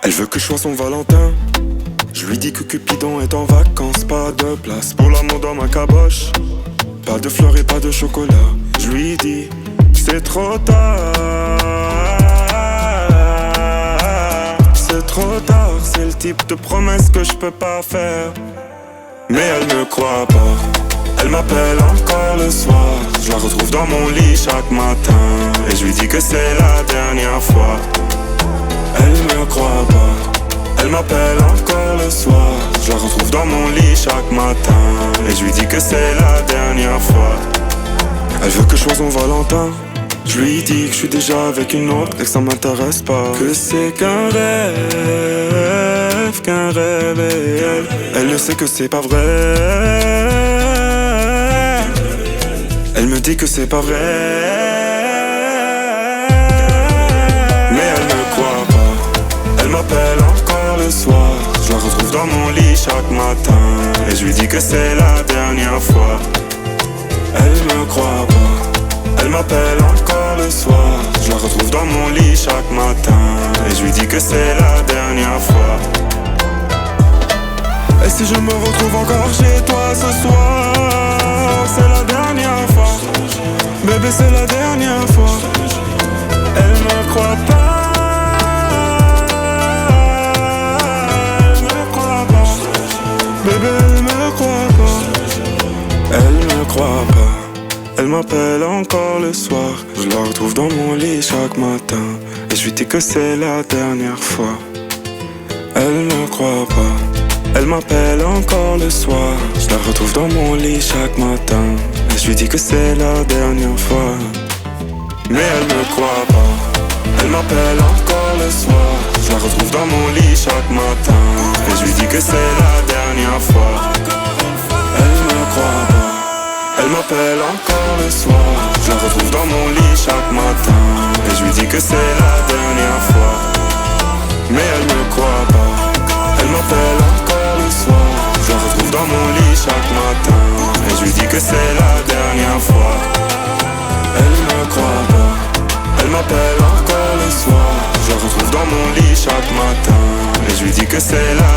Elle veut que je sois son Valentin. Je lui dis que Cupidon est en vacances. Pas de place pour l'amour dans ma caboche. Pas de fleurs et pas de chocolat. Je lui dis c'est trop tard. C'est trop tard. C'est le type de promesse que je peux pas faire. Mais elle me croit pas. Elle m'appelle encore le soir. Je la retrouve dans mon lit chaque matin. Et je lui dis que c'est la dernière fois. Elle me croit pas. Elle m'appelle encore le soir. Je la retrouve dans mon lit chaque matin. Et je lui dis que c'est la dernière fois. Elle veut que je sois son Valentin. Je lui dis que je suis déjà avec une autre et que ça m'intéresse pas. Que c'est qu'un rêve et elle le sait que c'est pas vrai. Elle me dit que c'est pas vrai. Mais elle me croit pas. Elle m'appelle encore le soir. Je la retrouve dans mon lit chaque matin. Et je lui dis que c'est la dernière fois. Elle me croit pas. Elle m'appelle encore le soir. Je la retrouve dans mon lit chaque matin. Et je lui dis que c'est la dernière fois. Et si je me retrouve encore chez toi ce soir, c'est la dernière fois. Bébé, c'est la dernière fois. Elle me croit pas. Elle me croit pas. Bébé, elle me croit pas. Elle me croit pas. Elle m'appelle encore le soir. Je la retrouve dans mon lit chaque matin. Et je lui dis que c'est la dernière fois. Elle me croit pas. Elle m'appelle encore le soir. Je la retrouve dans mon lit chaque matin. Et je lui dis que c'est la dernière fois. Mais elle me croit pas. Elle m'appelle encore le soir. Je la retrouve dans mon lit chaque matin. Et je lui dis que c'est la dernière fois. Elle me croit pas. Elle m'appelle encore le soir. Je la retrouve dans mon lit chaque matin. Et je lui dis que c'est la dernière fois. Mais elle me croit pas. Elle m'appelle encore le soir. Je la retrouve dans mon lit chaque matin. Et je lui dis que c'est la dernière fois. Elle me croit pas. Elle m'appelle encore le soir. Je la retrouve dans mon lit chaque matin. Et je lui dis que c'est la